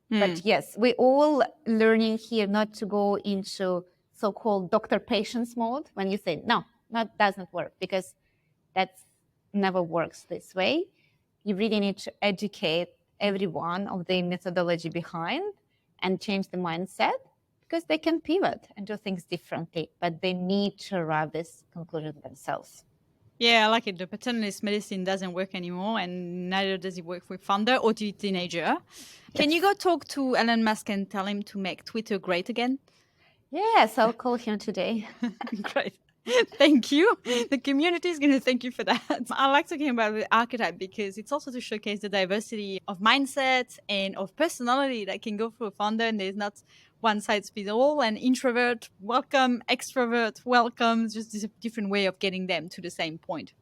But yes, we're all learning here not to go into so-called doctor-patients mode when you say, no, that doesn't work, because that never works this way. You really need to educate everyone of the methodology behind and change the mindset, because they can pivot and do things differently, but they need to arrive at this conclusion themselves. Yeah, I like it. The paternalist medicine doesn't work anymore, and neither does it work with founder or to teenager. Can you go talk to Elon Musk and tell him to make Twitter great again? Yes, I'll call him today. Great. Thank you. The community is going to thank you for that. I like talking about the archetype because it's also to showcase the diversity of mindset and of personality that can go through a founder, and there's not one size fits all. And introvert, welcome, extrovert, welcome, just a different way of getting them to the same point.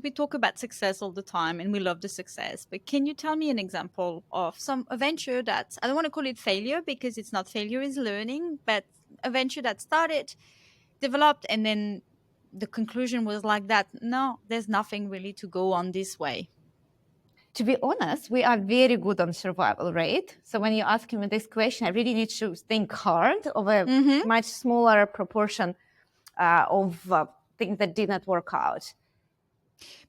We talk about success all the time and we love the success, but can you tell me an example of a venture that, I don't want to call it failure because it's not failure, it's learning, but a venture that started, developed, and then the conclusion was like that, no, there's nothing really to go on this way? To be honest, we are very good on survival rate. So when you ask me this question, I really need to think hard of a much smaller proportion of things that did not work out.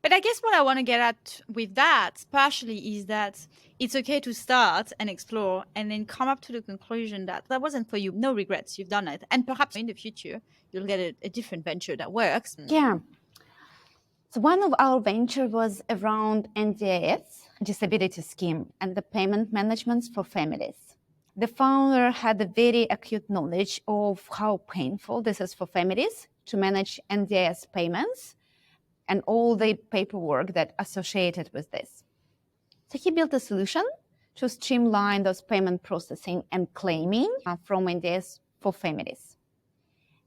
But I guess what I want to get at with that partially is that it's okay to start and explore and then come up to the conclusion that that wasn't for you. No regrets, you've done it. And perhaps in the future, you'll get a different venture that works. Yeah. So one of our ventures was around NDIS, disability scheme, and the payment management for families. The founder had a very acute knowledge of how painful this is for families to manage NDIS payments and all the paperwork that associated with this. So he built a solution to streamline those payment processing and claiming from NDIS for families.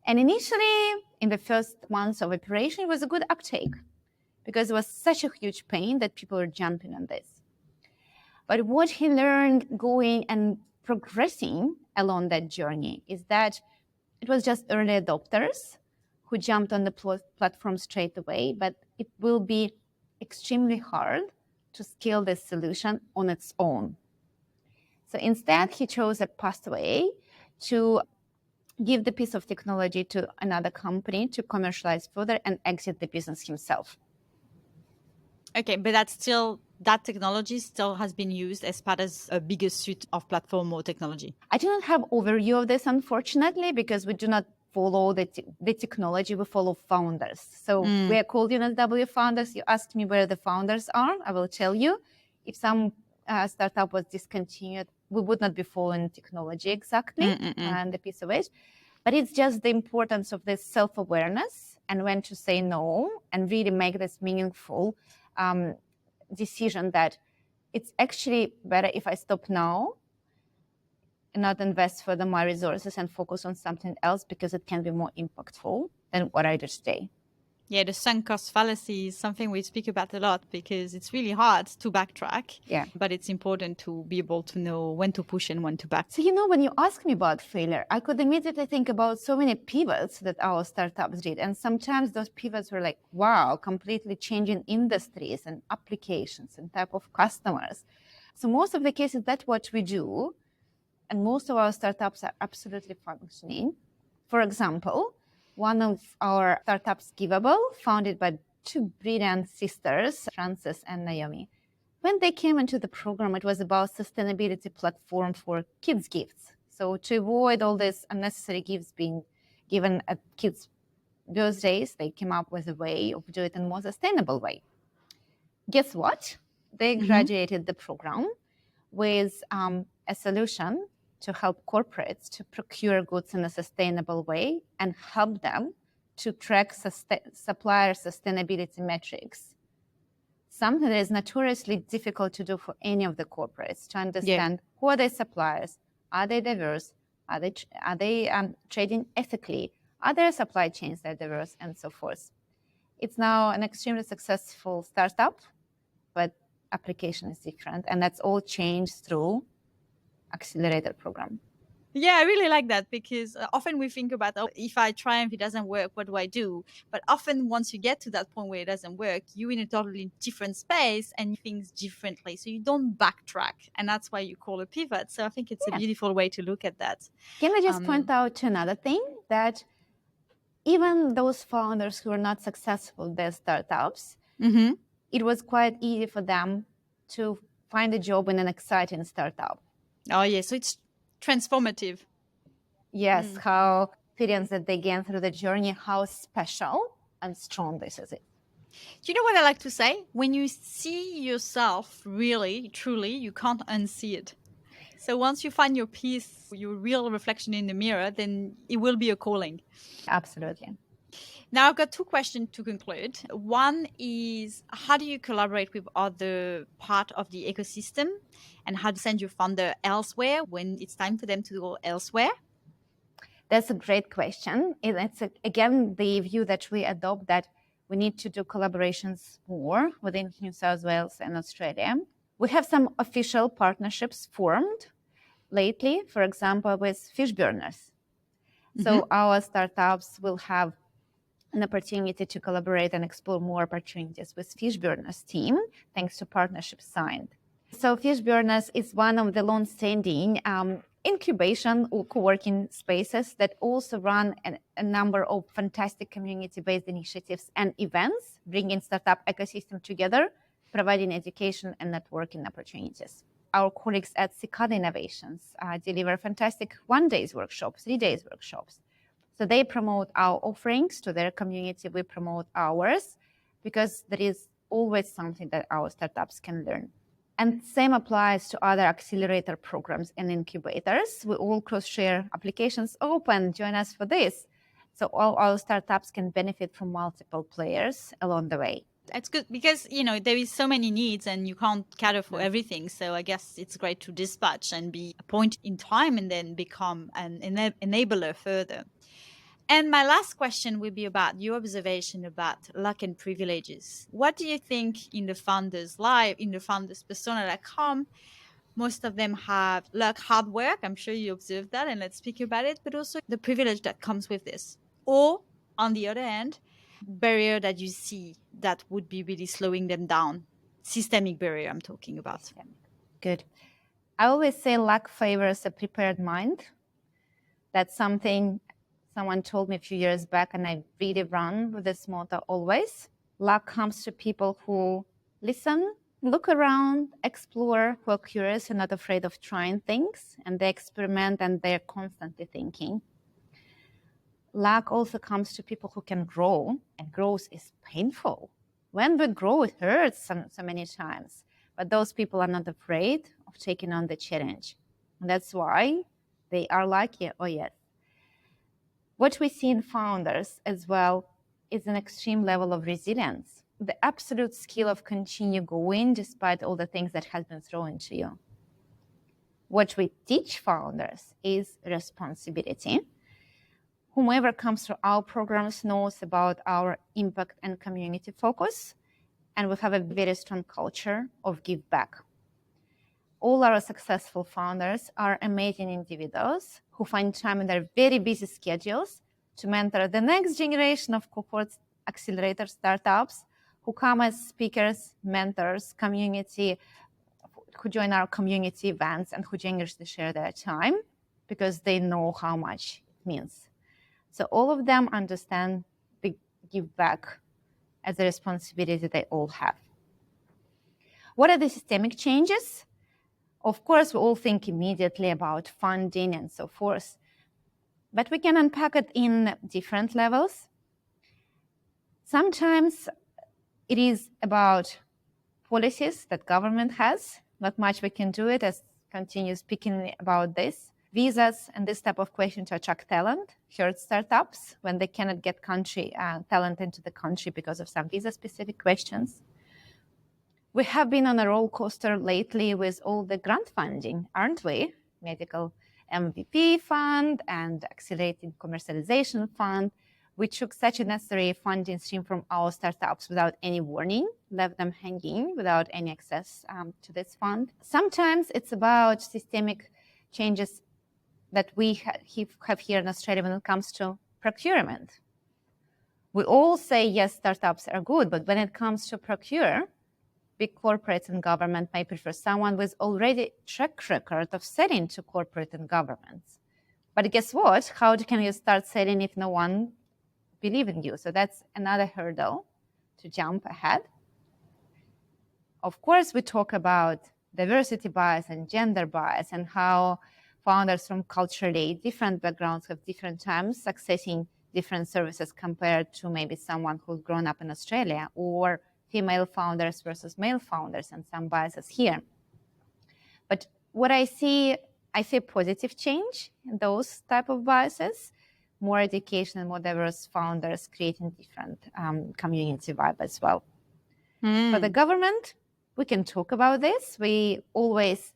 And initially, in the first months of operation, it was a good uptake because it was such a huge pain that people were jumping on this. But what he learned going and progressing along that journey is that it was just early adopters who jumped on the platform straight away, but it will be extremely hard to scale this solution on its own. So instead, he chose a pathway to give the piece of technology to another company to commercialize further and exit the business himself. Okay, but that technology still has been used as part of a bigger suite of platform or technology. I do not have overview of this, unfortunately, because we do not follow the technology, we follow founders. So we are called UNSW founders. You asked me where the founders are, I will tell you. If some startup was discontinued, we would not be following technology exactly and the piece of it, but it's just the importance of this self-awareness and when to say no and really make this meaningful decision that it's actually better if I stop now and not invest further my resources and focus on something else because it can be more impactful than what I do today. Yeah, the sunk cost fallacy is something we speak about a lot because it's really hard to backtrack. Yeah. But it's important to be able to know when to push and when to back. So, when you ask me about failure, I could immediately think about so many pivots that our startups did. And sometimes those pivots were like, wow, completely changing industries and applications and type of customers. So most of the cases, that's what we do. And most of our startups are absolutely functioning. For example, one of our startups, Giveable, founded by two brilliant sisters, Frances and Naomi. When they came into the program, it was about sustainability platform for kids' gifts. So to avoid all these unnecessary gifts being given at kids' birthdays, they came up with a way of doing it in a more sustainable way. Guess what? They graduated the program with a solution to help corporates to procure goods in a sustainable way and help them to track supplier sustainability metrics. Something that is notoriously difficult to do for any of the corporates, to understand who are their suppliers, are they diverse, are they trading ethically, are their supply chains that are diverse, and so forth. It's now an extremely successful startup, but application is different, and that's all changed through accelerator program. Yeah, I really like that because often we think about, oh, if I try and if it doesn't work, what do I do? But often once you get to that point where it doesn't work, you're in a totally different space and you think differently. So you don't backtrack. And that's why you call a pivot. So I think it's a beautiful way to look at that. Can I just point out another thing, that even those founders who are not successful in their startups, it was quite easy for them to find a job in an exciting startup. Oh, yeah. So it's transformative. Yes, how experience that they gain through the journey, how special and strong this is. Do you know what I like to say? When you see yourself really, truly, you can't unsee it. So once you find your piece, your real reflection in the mirror, then it will be a calling. Absolutely. Now, I've got two questions to conclude. One is, how do you collaborate with other part of the ecosystem? And how to send your founder elsewhere when it's time for them to go elsewhere? That's a great question. It's, again, the view that we adopt, that we need to do collaborations more within New South Wales and Australia. We have some official partnerships formed lately, for example, with fish burners. So our startups will have an opportunity to collaborate and explore more opportunities with fish burners team, thanks to partnerships signed. So fish burners is one of the long-standing incubation or co-working spaces that also run a number of fantastic community-based initiatives and events, bringing startup ecosystem together, providing education and networking opportunities. Our colleagues at Cicada Innovations deliver fantastic 1 day workshops, 3 days workshops. So they promote our offerings to their community, we promote ours, because there is always something that our startups can learn. And same applies to other accelerator programs and incubators. We all cross-share applications open, join us for this. So all our startups can benefit from multiple players along the way. That's good because, there is so many needs and you can't cater for everything. So I guess it's great to dispatch and be a point in time and then become an enabler further. And my last question will be about your observation about luck and privileges. What do you think in the founder's life, in the founder's persona that come? Most of them have luck, hard work. I'm sure you observed that, and let's speak about it, but also the privilege that comes with this. Or, on the other hand, barrier that you see that would be really slowing them down. Systemic barrier I'm talking about. Good. I always say luck favors a prepared mind. That's something someone told me a few years back, and I really run with this motto always. Luck comes to people who listen, look around, explore, who are curious and not afraid of trying things, and they experiment and they're constantly thinking. Luck also comes to people who can grow, and growth is painful. When we grow, it hurts so many times, but those people are not afraid of taking on the challenge. And that's why they are lucky. Oh, yes. What we see in founders as well is an extreme level of resilience, the absolute skill of continue going despite all the things that has been thrown to you. What we teach founders is responsibility. Whomever comes through our programs knows about our impact and community focus, and we have a very strong culture of give back. All our successful founders are amazing individuals who find time in their very busy schedules to mentor the next generation of cohorts, accelerator startups, who come as speakers, mentors, community, who join our community events and who generously share their time because they know how much it means. So all of them understand the give back as a responsibility they all have. What are the systemic changes? Of course, we all think immediately about funding and so forth, but we can unpack it in different levels. Sometimes it is about policies that government has. Not much we can do it, as continue speaking about this. Visas and this type of question to attract talent hurt startups when they cannot get talent into the country because of some visa-specific questions. We have been on a roller coaster lately with all the grant funding, aren't we? Medical MVP fund and accelerated commercialization fund. We took such a necessary funding stream from our startups without any warning, left them hanging without any access to this fund. Sometimes it's about systemic changes that we have here in Australia when it comes to procurement. We all say, yes, startups are good, but when it comes to procure, big corporates and government may prefer someone with already track record of selling to corporate and governments. But guess what? How can you start selling if no one believes in you? So that's another hurdle to jump ahead. Of course, we talk about diversity bias and gender bias and how founders from culturally different backgrounds have different times accessing different services compared to maybe someone who's grown up in Australia, or female founders versus male founders, and some biases here. But what I see positive change in those type of biases, more education and more diverse founders creating different community vibe as well. For the government, we can talk about this. We always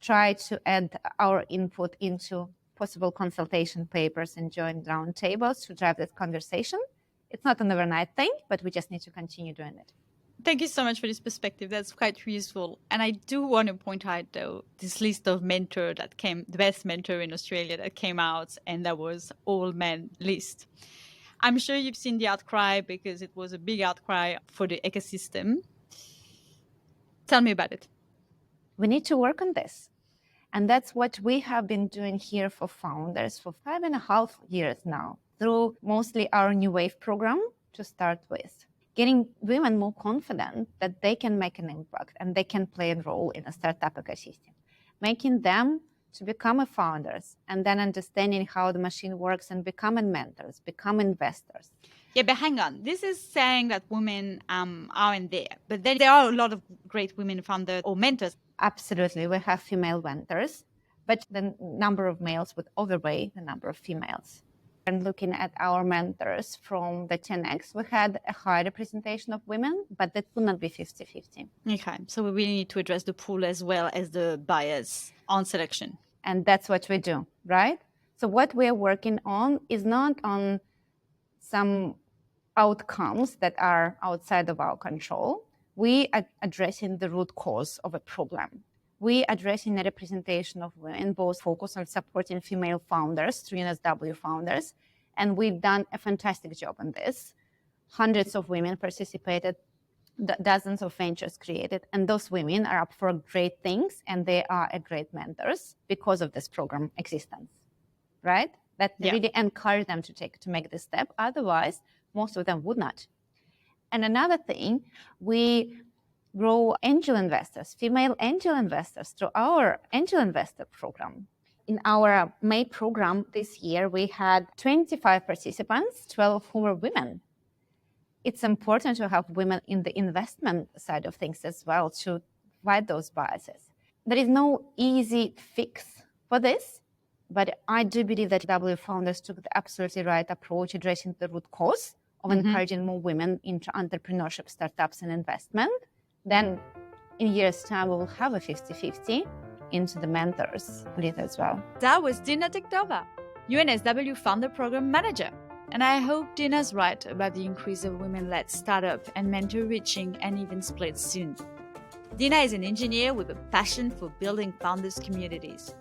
try to add our input into possible consultation papers and joint roundtables to drive that conversation. It's not an overnight thing, but we just need to continue doing it. Thank you so much for this perspective. That's quite useful. And I do want to point out, though, this list of mentor that came, the best mentor in Australia that came out, and that was all men list. I'm sure you've seen the outcry because it was a big outcry for the ecosystem. Tell me about it. We need to work on this. And that's what we have been doing here for founders for 5.5 years now, through mostly our New Wave program to start with. Getting women more confident that they can make an impact and they can play a role in a startup ecosystem. Making them to become founders and then understanding how the machine works and becoming mentors, become investors. Yeah, but hang on. This is saying that women aren't there. But then there are a lot of great women founders or mentors. Absolutely. We have female mentors, but the number of males would overweigh the number of females. And looking at our mentors from the 10X, we had a high representation of women, but that would not be 50-50. Okay, so we really need to address the pool as well as the bias on selection. And that's what we do, right? So what we're working on is not on some outcomes that are outside of our control. We are addressing the root cause of a problem. We are addressing the representation of women, both focus on supporting female founders through UNSW founders. And we've done a fantastic job on this. Hundreds of women participated, dozens of ventures created, and those women are up for great things, and they are great mentors because of this program existence, right? That really encourage them to make this step. Otherwise, most of them would not. And another thing, we grow angel investors, female angel investors through our angel investor program. In our May program this year, we had 25 participants, 12 of whom were women. It's important to have women in the investment side of things as well to fight those biases. There is no easy fix for this. But I do believe that UNSW founders took the absolutely right approach, addressing the root cause of encouraging more women into entrepreneurship, startups, and investment. Then in years' time, we will have a 50-50 into the mentors lead as well. That was Dina Titkova, UNSW Founder Program Manager. And I hope Dina's right about the increase of women-led startup and mentor reaching and even split soon. Dina is an engineer with a passion for building founders' communities.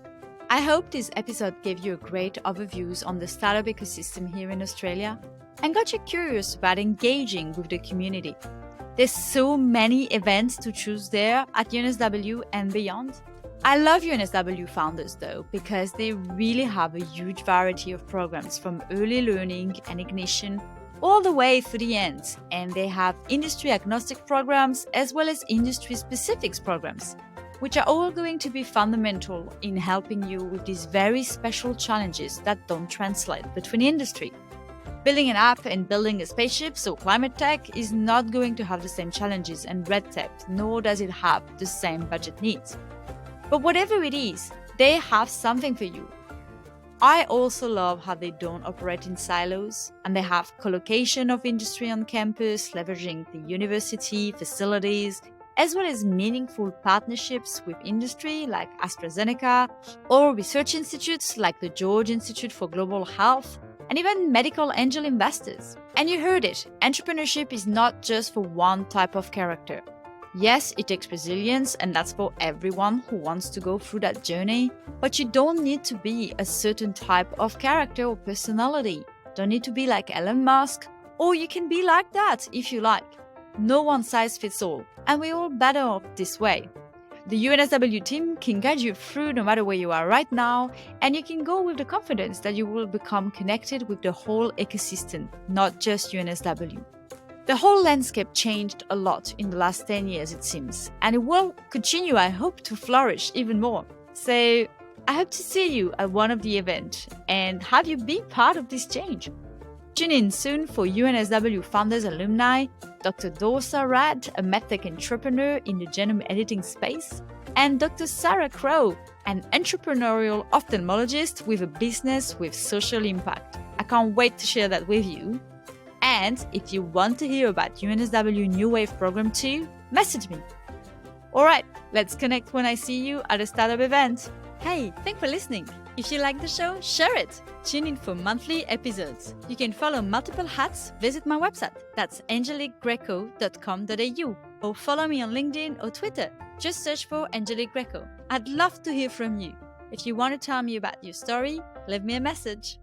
I hope this episode gave you a great overview on the startup ecosystem here in Australia and got you curious about engaging with the community. There's so many events to choose there at UNSW and beyond. I love UNSW founders though, because they really have a huge variety of programs from early learning and ignition all the way through the end. And they have industry agnostic programs as well as industry specifics programs, which are all going to be fundamental in helping you with these very special challenges that don't translate between industry. Building an app and building a spaceship, so climate tech, is not going to have the same challenges and red tape, nor does it have the same budget needs. But whatever it is, they have something for you. I also love how they don't operate in silos, and they have co-location of industry on campus, leveraging the university facilities, as well as meaningful partnerships with industry like AstraZeneca, or research institutes like the George Institute for Global Health, and even medical angel investors. And you heard it, entrepreneurship is not just for one type of character. Yes, it takes resilience, and that's for everyone who wants to go through that journey, but you don't need to be a certain type of character or personality. Don't need to be like Elon Musk, or you can be like that if you like. No one size fits all, and we're all better off this way. The UNSW team can guide you through no matter where you are right now, and you can go with the confidence that you will become connected with the whole ecosystem, not just UNSW. The whole landscape changed a lot in the last 10 years, it seems, and it will continue, I hope, to flourish even more. So I hope to see you at one of the events and have you be part of this change. Tune in soon for UNSW Founders Alumni, Dr. Dorsa Rad, a medtech entrepreneur in the genome editing space, and Dr. Sarah Crow, an entrepreneurial ophthalmologist with a business with social impact. I can't wait to share that with you. And if you want to hear about UNSW New Wave program too, message me. Alright, let's connect when I see you at a startup event. Hey, thanks for listening. If you like the show, share it. Tune in for monthly episodes. You can follow Multiple Hats, visit my website, that's angelicgreco.com.au, or follow me on LinkedIn or Twitter. Just search for Angelique Greco. I'd love to hear from you. If you want to tell me about your story, leave me a message.